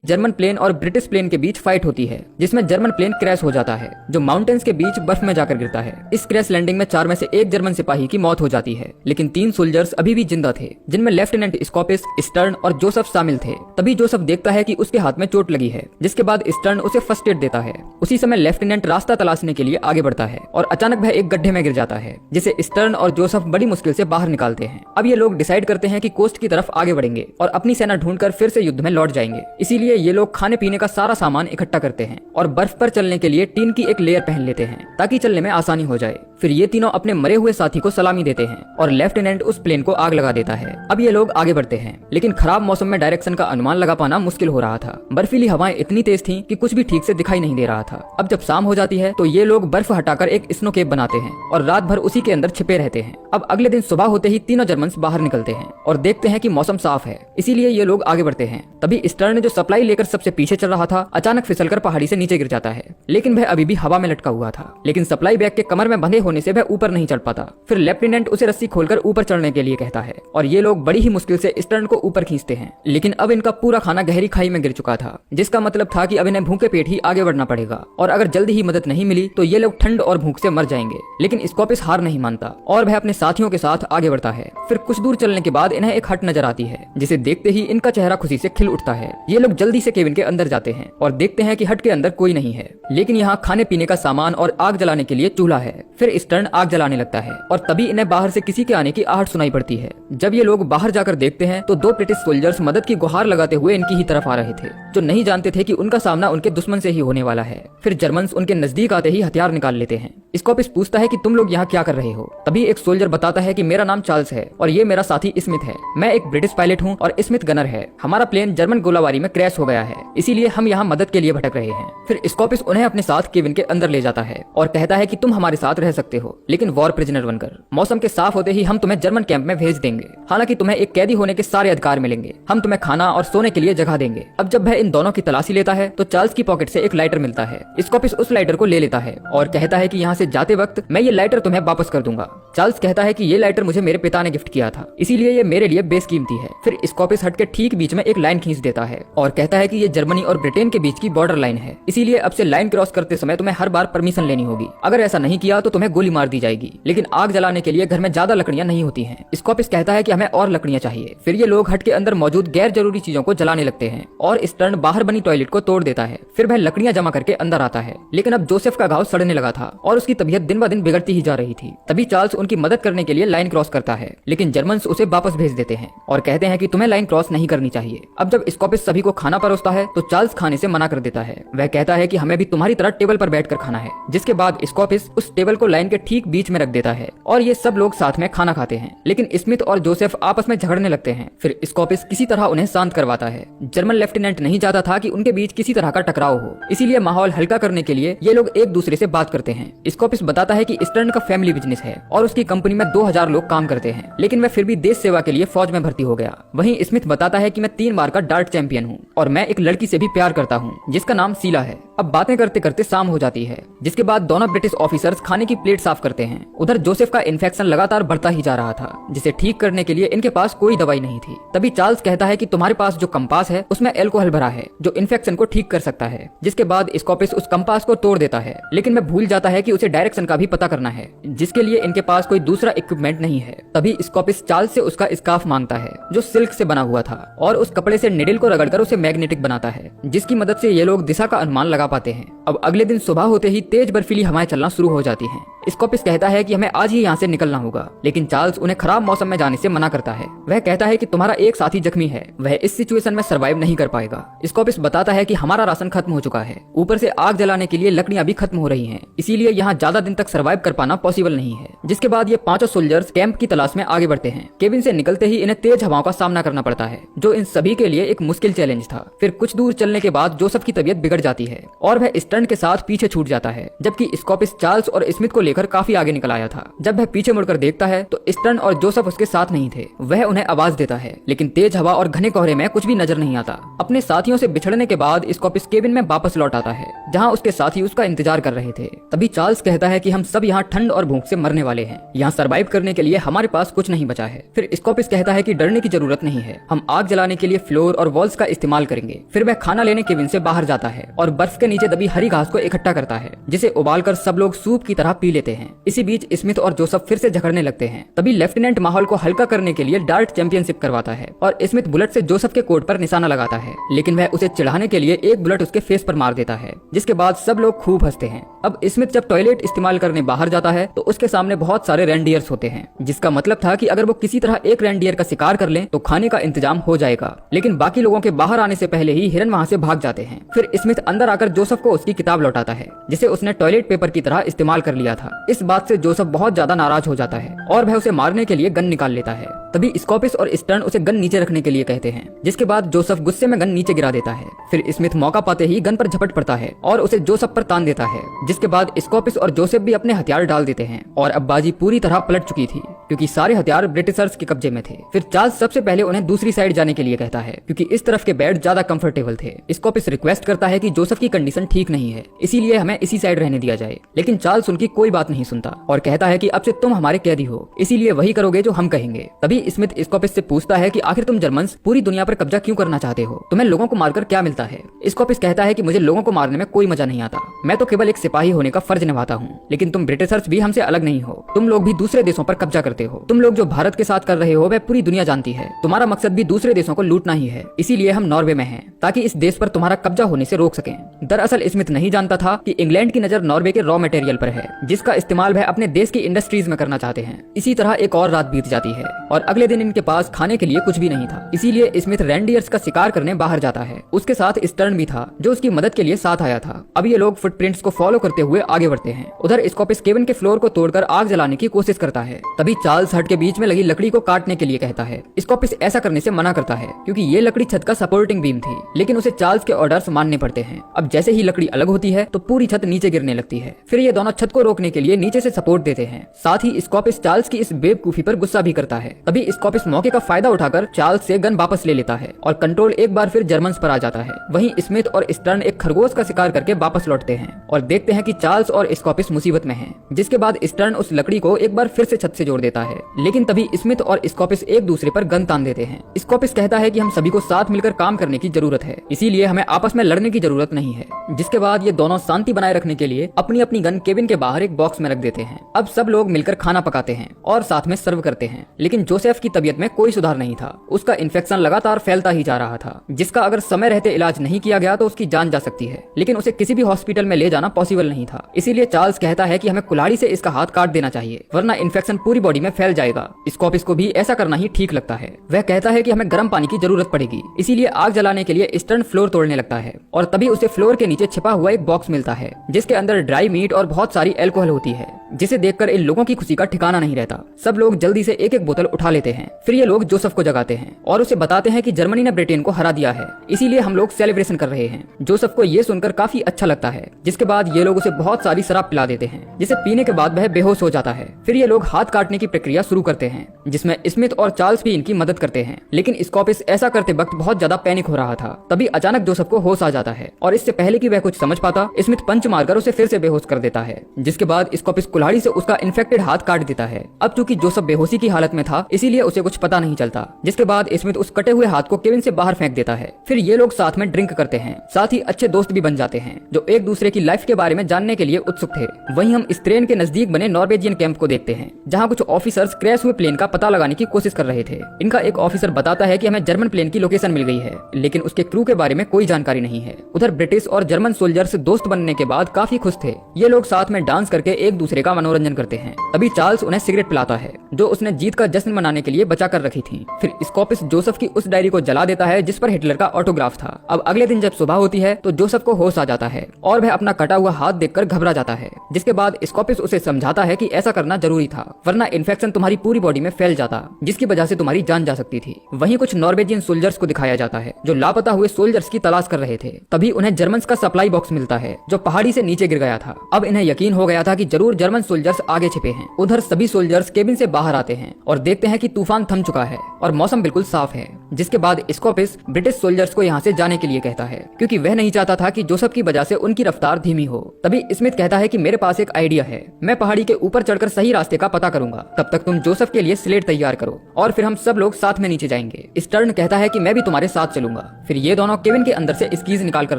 German plane और British plane के बीच fight होती है, जिसमें जर्मन प्लेन क्रैश हो जाता है, जो माउंटेन्स के बीच बर्फ में जाकर गिरता है। इस क्रैश लैंडिंग में 4 में से 1 जर्मन सिपाही की मौत हो जाती है, लेकिन 3 सोल्जर्स अभी भी जिंदा थे, जिनमें लेफ्टिनेंट स्कॉपिस, स्टर्न और जोसेफ शामिल थे। तभी जोसेफ देखता है कि उसके हाथ में चोट लगी है, जिसके बाद स्टर्न उसे फर्स्ट एड देता है। उसी समय लेफ्टिनेंट रास्ता तलाशने के लिए आगे बढ़ता है और अचानक वह एक गड्ढे में गिर जाता है, जिसे स्टर्न और जोसेफ बड़ी मुश्किल से बाहर निकालते हैं। अब ये लोग डिसाइड करते हैं कि कोस्ट की तरफ आगे बढ़ेंगे और अपनी सेना ढूंढकर फिर से युद्ध में लौट जाएंगे। इसीलिए ये लोग खाने पीने का सारा सामान इकट्ठा करते हैं और बर्फ पर चलने के लिए टीन की एक लेयर पहन लेते हैं, ताकि चलने में आसानी हो जाए। फिर ये तीनों अपने मरे हुए साथी को सलामी देते हैं और लेफ्टिनेंट उस प्लेन को आग लगा देता है। अब ये लोग आगे बढ़ते हैं, लेकिन खराब मौसम में डायरेक्शन का अनुमान लगा पाना मुश्किल हो रहा था। बर्फीली हवाएं इतनी तेज थीं कि कुछ भी ठीक से दिखाई नहीं दे रहा था। अब जब शाम हो जाती है तो ये लोग बर्फ हटाकर एक स्नो केव बनाते हैं और रात भर उसी के अंदर छिपे रहते हैं। अब अगले दिन सुबह होते ही तीनों जर्मन्स बाहर निकलते हैं और देखते हैं कि मौसम साफ है, इसीलिए ये लोग आगे बढ़ते हैं। तभी स्टर्न जो सप्लाई लेकर सबसे पीछे चल रहा था, अचानक फिसलकर पहाड़ी से नीचे गिर जाता है, लेकिन वह अभी भी हवा में लटका हुआ था। लेकिन सप्लाई बैग के कमर में बंधे होने से वह ऊपर नहीं चढ़ पाता। फिर लेफ्टिनेंट उसे रस्सी खोलकर ऊपर चढ़ने के लिए कहता है और ये लोग बड़ी ही मुश्किल से स्टर्न को ऊपर खींचते हैं। लेकिन अब इनका पूरा खाना गहरी खाई में गिर चुका था, जिसका मतलब था कि अब इन्हें भूखे पेट ही आगे बढ़ना पड़ेगा और अगर जल्दी ही मदद नहीं मिली तो ये लोग ठंड और भूख से मर जाएंगे। लेकिन स्कॉपिस हार नहीं मानता और वह अपने साथियों के साथ आगे बढ़ता है। फिर कुछ दूर चलने के बाद इन्हें एक हट नजर आती है, जिसे देखते ही इनका चेहरा खुशी से खिल उठता है। ये लोग जल्दी से केबिन के अंदर जाते हैं और देखते हैं कि हट के अंदर कोई नहीं है, लेकिन यहाँ खाने पीने का सामान और आग जलाने के लिए चूल्हा है। फिर स्टर्न आग जलाने लगता है और तभी इन्हें बाहर से किसी के आने की आहट सुनाई पड़ती है। जब ये लोग बाहर जाकर देखते हैं तो 2 ब्रिटिश सोल्जर्स मदद की गुहार लगाते हुए इनकी ही तरफ आ रहे थे, जो नहीं जानते थे कि उनका सामना उनके दुश्मन से ही होने वाला है। फिर जर्मन्स उनके नजदीक आते ही हथियार निकाल लेते हैं। स्कॉपिस पूछता है कि तुम लोग यहाँ क्या कर रहे हो? तभी एक सोल्जर बताता है कि मेरा नाम चार्ल्स है और ये मेरा साथी स्मिथ है। मैं एक ब्रिटिश पायलट हूँ और स्मिथ गनर है। हमारा प्लेन जर्मन गोलाबारी में क्रैश हो गया है, इसीलिए हम यहाँ मदद के लिए भटक रहे हैं। फिर स्कॉपिस उन्हें अपने साथ केबिन के अंदर ले जाता है और कहता है कि तुम हमारे साथ रह सकते हो, लेकिन वॉर प्रिजनर बनकर। मौसम के साफ होते ही हम तुम्हें जर्मन कैंप में भेज देंगे। हालांकि तुम्हें एक कैदी होने के सारे अधिकार मिलेंगे। हम तुम्हें खाना और सोने के लिए जगह देंगे। अब जब वह इन दोनों की तलाशी लेता है तो चार्ल्स की पॉकेट से एक लाइटर मिलता है। स्कॉपिस उस लाइटर को ले लेता है और कहता है कि यहाँ से जाते वक्त मैं ये लाइटर तुम्हें वापस कर दूंगा। चार्ल्स कहता है कि ये लाइटर मुझे मेरे पिता ने गिफ्ट किया था, इसीलिए ये मेरे लिए बेशकीमती है। फिर स्कॉपिस हट के ठीक बीच में एक लाइन खींच देता है और कहता है कि ये जर्मनी और ब्रिटेन के बीच की बॉर्डर लाइन है, इसीलिए अब से लाइन क्रॉस करते समय तुम्हें हर बार परमिशन लेनी होगी। अगर ऐसा नहीं किया तो तुम्हें गोली मार दी जाएगी। लेकिन आग जलाने के लिए घर में ज्यादा लकड़ियां नहीं होती हैं। स्कॉपिस कहता है कि हमें और लकड़ियां चाहिए। फिर ये लोग हट के अंदर मौजूद गैर जरूरी चीजों को जलाने लगते हैं और स्टर्न बाहर बनी टॉयलेट को तोड़ देता है। फिर वह लकड़ियां जमा करके अंदर आता है, लेकिन अब जोसेफ का घाव सड़ने लगा था और उसकी तबीयत दिन ब दिन बिगड़ती ही जा रही थी। तभी चार्ल्स उनकी मदद करने के लिए लाइन क्रॉस करता है, लेकिन जर्मन्स उसे वापस भेज देते हैं और कहते हैं कि तुम्हें लाइन क्रॉस नहीं करनी चाहिए। अब जब स्कॉपिस सभी को खाना परोसता है तो चार्ल्स खाने से मना कर देता है। वह कहता है कि हमें भी तुम्हारी तरह टेबल पर बैठकर खाना है, जिसके बाद स्कॉपिस उस टेबल को लाइन के ठीक बीच में रख देता है और ये सब लोग साथ में खाना खाते हैं। लेकिन स्मिथ और जोसेफ आपस में झगड़ने लगते हैं। फिर स्कॉपिस किसी तरह उन्हें शांत करवाता है। जर्मन लेफ्टिनेंट नहीं चाहता था कि उनके बीच किसी तरह का टकराव हो, इसीलिए माहौल हल्का करने के लिए ये लोग एक दूसरे से बात करते हैं। स्कॉपिस बताता है कि स्टर्न का फैमिली बिजनेस है और उसकी कंपनी में 2000 लोग काम करते हैं, लेकिन वह फिर भी देश सेवा के लिए फौज में भर्ती हो गया। वहीं स्मिथ बताता है कि मैं 3 बार का डार्ट चैंपियन हूँ और मैं एक लड़की से भी प्यार करता हूँ, जिसका नाम शीला है। अब बातें करते करते शाम हो जाती है, जिसके बाद दोनों ब्रिटिश ऑफिसर्स खाने की प्लेट साफ करते हैं। उधर जोसेफ का इन्फेक्शन लगातार बढ़ता ही जा रहा था, जिसे ठीक करने के लिए इनके पास कोई दवाई नहीं थी। तभी चार्ल्स कहता है कि तुम्हारे पास जो कंपास है उसमें अल्कोहल भरा है, जो इन्फेक्शन को ठीक कर सकता है। जिसके बाद स्कॉपिस उस कंपास को तोड़ देता है, लेकिन वह भूल जाता है कि उसे डायरेक्शन का भी पता करना है, जिसके लिए इनके पास कोई दूसरा इक्विपमेंट नहीं है। तभी स्कॉपिस चार्ल्स से उसका स्कार्फ मांगता है, जो सिल्क से बना हुआ था, और उस कपड़े से निडल को रगड़कर उसे मैग्नेटिक बनाता है, जिसकी मदद से ये लोग दिशा का अनुमान लगा पाते हैं। अब अगले दिन सुबह होते ही तेज बर्फीली हवाएं चलना शुरू हो जाती हैं। स्कॉपिस कहता है कि हमें आज ही यहाँ से निकलना होगा, लेकिन चार्ल्स उन्हें खराब मौसम में जाने से मना करता है। वह कहता है कि तुम्हारा एक साथी जख्मी है, वह इस सिचुएशन में सरवाइव नहीं कर पाएगा। स्कॉपिस बताता है कि हमारा राशन खत्म हो चुका है, ऊपर से आग जलाने के लिए लकड़ियां भी खत्म हो रही हैं, इसीलिए यहाँ ज्यादा दिन तक सरवाइव कर पाना पॉसिबल नहीं है। जिसके बाद ये 5 सोल्जर्स कैंप की तलाश में आगे बढ़ते हैं। केबिन से निकलते ही इन्हें तेज हवाओं का सामना करना पड़ता है, जो इन सभी के लिए एक मुश्किल चैलेंज था। फिर कुछ दूर चलने के बाद जोसेफ की तबीयत बिगड़ जाती है और वह स्टर्न के साथ पीछे छूट जाता है, जबकि स्कॉपिस चार्ल्स और स्मिथ को लेकर काफी आगे निकल आया था। जब वह पीछे मुड़कर देखता है तो स्टर्न और जोसेफ उसके साथ नहीं थे। वह उन्हें आवाज देता है, लेकिन तेज हवा और घने कोहरे में कुछ भी नजर नहीं आता। अपने साथियों से बिछड़ने के बाद स्कॉपिस केबिन में वापस लौट आता है, जहां उसके साथी उसका इंतजार कर रहे थे। तभी चार्ल्स कहता है कि हम सब यहाँ ठंड और भूख से मरने वाले हैं, यहाँ सरवाइव करने के लिए हमारे पास कुछ नहीं बचा है। फिर स्कॉपिस कहता है कि डरने की जरूरत नहीं है, हम आग जलाने के लिए फ्लोर और वॉल्स का इस्तेमाल करेंगे। करेंगे। फिर वह खाना लेने केविन से बाहर जाता है और बर्फ के नीचे दबी हरी घास को इकट्ठा करता है, जिसे उबालकर सब लोग सूप की तरह पी लेते हैं। इसी बीच स्मिथ और जोसेफ फिर से झगड़ने लगते हैं। तभी लेफ्टिनेंट माहौल को हल्का करने के लिए डार्ट चैंपियनशिप करवाता है और स्मिथ बुलेट से जोसेफ के कोट पर निशाना लगाता है, लेकिन वह उसे चिढ़ाने के लिए एक बुलेट उसके फेस पर मार देता है, जिसके बाद सब लोग खूब हंसते हैं। अब स्मिथ जब टॉयलेट इस्तेमाल करने बाहर जाता है तो उसके सामने बहुत सारे रेनडियर्स होते हैं, जिसका मतलब था कि अगर वो किसी तरह एक रेनडियर का शिकार कर लें तो खाने का इंतजाम हो जाएगा। लेकिन बाकी लोगों के बाहर आने से पहले ही हिरन वहां से भाग जाते हैं। फिर स्मिथ अंदर आकर जोसेफ को उसकी किताब लौटाता है, जिसे उसने टॉयलेट पेपर की तरह इस्तेमाल कर लिया था। इस बात से जोसेफ बहुत ज्यादा नाराज हो जाता है और वह उसे मारने के लिए गन निकाल लेता है। तभी स्कॉपिस और स्टर्न उसे गन नीचे रखने के लिए कहते हैं, जिसके बाद जोसेफ गुस्से में गन नीचे गिरा देता है। फिर स्मिथ मौका पाते ही गन पर झपट पड़ता है और उसे जोसेफ पर तान देता है, जिसके बाद स्कॉपिस और जोसेफ भी अपने हथियार डाल देते हैं और अब बाजी पूरी तरह पलट चुकी थी, क्योंकि सारे हथियार ब्रिटिशर्स के कब्जे में थे। फिर चार्ल्स सबसे पहले उन्हें दूसरी साइड जाने के लिए कहता है, क्योंकि इस तरफ के बेड ज्यादा कंफर्टेबल थे। स्कॉपिस रिक्वेस्ट करता है कि जोसेफ की कंडीशन ठीक नहीं है, इसीलिए हमें इसी साइड रहने दिया जाए, लेकिन चार्ल्स उनकी कोई बात नहीं सुनता और कहता है कि अब से तुम हमारे कैदी हो, इसीलिए वही करोगे जो हम कहेंगे। तभी स्मिथ स्कॉपिस से पूछता है कि आखिर तुम जर्मन्स पूरी दुनिया पर कब्जा क्यों करना चाहते हो? तुम्हें लोगों को मारकर क्या मिलता है? स्कॉपिस कहता है कि मुझे लोगों को मारने में कोई मजा नहीं आता, मैं तो केवल एक सिपाही होने का फर्ज निभाता हूँ, लेकिन तुम ब्रिटिशर्स भी हमसे अलग नहीं हो, तुम लोग भी दूसरे देशों पर कब्जा करते हो। तुम लोग जो भारत के साथ कर रहे हो वह पूरी दुनिया जानती है, तुम्हारा मकसद भी दूसरे देशों को लूटना ही है, इसीलिए हम नॉर्वे में हैं, ताकि इस देश पर तुम्हारा कब्जा होने से रोक सकें। दरअसल स्मिथ नहीं जानता था कि इंग्लैंड की नजर नॉर्वे के रॉ मटेरियल पर है, जिसका इस्तेमाल वह अपने देश की इंडस्ट्रीज में करना चाहते हैं। इसी तरह एक और रात बीत जाती है और अगले दिन इनके पास खाने के लिए कुछ भी नहीं था, इसीलिए स्मिथ रेनडियर्स का शिकार करने बाहर जाता है। उसके साथ स्टर्न भी था, जो उसकी मदद के लिए साथ आया था। अब ये लोग फुटप्रिंट्स को फॉलो करते हुए आगे बढ़ते हैं। उधर स्कॉपिस केबिन के फ्लोर को तोड़कर आग जलाने की कोशिश करता है। तभी चार्ल्स हट के बीच में लगी लकड़ी को काटने के लिए कहता है। स्कॉपिस ऐसा करने से मना करता है, क्योंकि ये लकड़ी छत का सपोर्टिंग बीम थी, लेकिन उसे चार्ल्स के ऑर्डर्स मानने पड़ते हैं। अब जैसे ही लकड़ी अलग होती है तो पूरी छत नीचे गिरने लगती है। फिर ये दोनों छत को रोकने के लिए नीचे से सपोर्ट देते हैं। साथ ही स्कॉपिस चार्ल्स की इस बेवकूफी पर गुस्सा भी करता है। तभी स्कॉपिस मौके का फायदा उठाकर चार्ल्स से गन वापस ले लेता है और कंट्रोल एक बार फिर जर्मन्स पर आ जाता है। वहीं स्मिथ और स्टर्न एक खरगोश का शिकार करके वापस लौटते हैं और देखते हैं कि चार्ल्स और स्कॉपिस मुसीबत में हैं। जिसके बाद स्टर्न उस लकड़ी को एक बार फिर से छत से जोड़ देता है, लेकिन तभी स्मिथ और स्कॉपिस एक दूसरे पर गन तान देते हैं। स्कॉपिस कहता है कि हम सभी को साथ मिलकर काम करने की जरूरत है, इसीलिए हमें आपस में लड़ने की जरूरत नहीं है। जिसके बाद ये दोनों शांति बनाए रखने के लिए अपनी अपनी गन केबिन के बाहर एक बॉक्स में रख देते हैं। अब सब लोग मिलकर खाना पकाते हैं और साथ में सर्व करते हैं, लेकिन जोसेफ की तबीयत में कोई सुधार नहीं था। उसका इन्फेक्शन लगातार फैलता ही जा रहा था, जिसका अगर समय रहते इलाज नहीं किया गया तो उसकी जान जा सकती है, लेकिन उसे किसी भी हॉस्पिटल में ले जाना पॉसिबल नहीं था। इसीलिए चार्ल्स कहता है कि हमें कुल्हाड़ी से इसका हाथ काट देना चाहिए, वरना इन्फेक्शन पूरी बॉडी में फैल जाएगा। स्कॉपिस को भी ऐसा करना ही ठीक लगता है। वह कहता है कि हमें गर्म पानी की जरूरत पड़ेगी, इसीलिए आग जलाने के लिए स्टर्न फ्लोर तोड़ने लगता है और तभी उसे फ्लोर के नीचे छिपा हुआ एक बॉक्स मिलता है, जिसके अंदर ड्राई मीट और बहुत सारी अल्कोहल होती है, जिसे देखकर इन लोगों की खुशी का ठिकाना नहीं रहता। सब लोग जल्दी से एक एक बोतल उठा लेते हैं। फिर ये लोग जोसेफ को जगाते हैं और उसे बताते हैं कि जर्मनी ने ब्रिटेन को हरा दिया है, इसीलिए हम लोग सेलिब्रेशन कर रहे हैं। जोसेफ को ये सुनकर काफी अच्छा लगता है। जिसके बाद ये लोग उसे बहुत सारी शराब पिला देते हैं, जिसे पीने के बाद वह बेहोश हो जाता है। फिर ये लोग हाथ काटने की प्रक्रिया शुरू करते हैं, जिसमें स्मिथ और चार्ल्स भी इनकी मदद करते हैं, लेकिन स्कॉपिस ऐसा करते वक्त बहुत ज्यादा पैनिक हो रहा था। तभी अचानक जोसेफ को होश आ जाता है और इससे पहले कि वह कुछ समझ पाता, स्मिथ पंच मारकर उसे फिर से बेहोश कर देता है। जिसके बाद स्कॉपिस कुल्हाड़ी से उसका इन्फेक्टेड हाथ काट देता है। अब चूंकि जोसेफ बेहोशी की हालत में था, इसीलिए उसे कुछ पता नहीं चलता। जिसके बाद स्मिथ उस कटे हुए हाथ को केबिन से बाहर फेंक देता है। फिर ये लोग साथ में ड्रिंक करते हैं, साथ ही अच्छे दोस्त भी बन जाते हैं, जो एक दूसरे की लाइफ के बारे में जानने के लिए उत्सुक थे। वहीं हम स्ट्रेन के नजदीक बने नॉर्वेजियन कैंप को देखते हैं, जहां कुछ ऑफिसर्स क्रैश हुए प्लेन का पता लगाने की कोशिश कर रहे थे। इनका एक ऑफिसर बताता है कि हमें जर्मन प्लेन की लोकेशन मिल गई है, लेकिन उसके क्रू के बारे में कोई जानकारी नहीं है। उधर ब्रिटिश और जर्मन सोल्जर्स दोस्त बनने के बाद काफी खुश थे। ये लोग साथ में डांस करके एक दूसरे का मनोरंजन करते हैं। तभी चार्ल्स उन्हें सिगरेट पिलाता है, जो उसने जीत का जश्न मनाने के लिए बचा कर रखी थी। फिर स्कॉपिस जोसेफ की उस डायरी को जला देता है जिस पर हिटलर का ऑटोग्राफ था। अब अगले दिन जब सुबह होती है तो जोसेफ को होश आ जाता है और वह अपना कटा हुआ हाथ देखकर घबरा जाता है। जिसके बाद स्कॉपिस उसे समझाता है कि ऐसा करना जरूरी था, वरना इन्फेक्शन तुम्हारी पूरी बॉडी में फैल जाता, जिसकी वजह से तुम्हारी जान जा सकती थी। वहीं कुछ नॉर्वेजियन सोल्जर्स को दिखाया जाता है, जो लापता हुए सोल्जर्स की तलाश कर रहे थे। तभी उन्हें जर्मन्स का सप्लाई बॉक्स मिलता है, जो पहाड़ी से नीचे गिर गया था। अब इन्हें यकीन हो गया था कि जरूर जर्मन सोल्जर्स आगे छिपे हैं। उधर सभी सोल्जर्स केबिन से बाहर आते हैं और देखते हैं कि तूफान थम चुका है और मौसम बिल्कुल साफ है। जिसके बाद स्कॉपिस ब्रिटिश सोल्जर्स को यहाँ से जाने के लिए कहता है, क्योंकि वह नहीं चाहता था कि जोसेफ की वजह से उनकी रफ्तार धीमी हो। तभी स्मिथ कहता है कि मेरे पास एक आइडिया है, मैं पहाड़ी के ऊपर चढ़कर सही रास्ते का पता करूंगा, तब तक तुम जोसेफ के लिए स्लेट तैयार करो और फिर हम सब लोग साथ में नीचे जाएंगे। स्टर्न कहता है कि मैं भी तुम्हारे साथ चलूंगा। दूंगा। फिर ये दोनों केविन के अंदर से स्कीज निकाल कर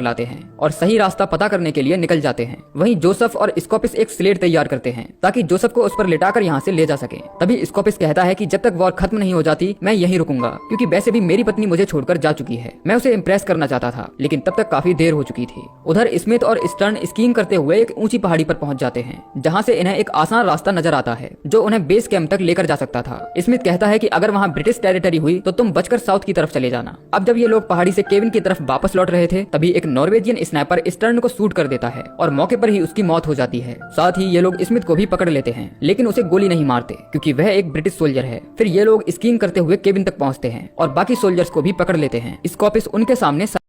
लाते हैं और सही रास्ता पता करने के लिए निकल जाते हैं। वहीं जोसेफ और स्कॉपिस एक स्लेट तैयार करते हैं ताकि जोसेफ को उस पर लेटाकर यहाँ से ले जा सके। तभी स्कॉपिस कहता है कि जब तक वॉर खत्म नहीं हो जाती मैं यहीं रुकूंगा, क्योंकि वैसे भी मेरी पत्नी मुझे छोड़कर जा चुकी है। मैं उसे इम्प्रेस करना चाहता था, लेकिन तब तक काफी देर हो चुकी थी। उधर स्मिथ और स्टर्न स्कीइंग करते हुए एक ऊंची पहाड़ी पर पहुंच जाते हैं, जहां से इन्हें एक आसान रास्ता नजर आता है जो उन्हें बेस कैंप तक लेकर जा सकता था। स्मिथ कहता है कि अगर वहां ब्रिटिश टेरिटरी हुई तो तुम बचकर साउथ की तरफ चले जाना। अब जब ये लोग पहाड़ी से केविन की तरफ वापस लौट रहे थे, तभी एक नॉर्वेजियन स्नाइपर स्टर्न को शूट कर देता है और मौके पर ही उसकी मौत हो जाती है। साथ ही ये लोग स्मिथ को भी पकड़ लेते हैं, लेकिन उसे गोली नहीं मारते क्योंकि वह एक ब्रिटिश सोल्जर है। फिर ये लोग स्कीइंग करते हुए केविन तक पहुंचते हैं और बाकी सोल्जर्स को भी पकड़ लेते हैं। स्कॉपिस उनके सामने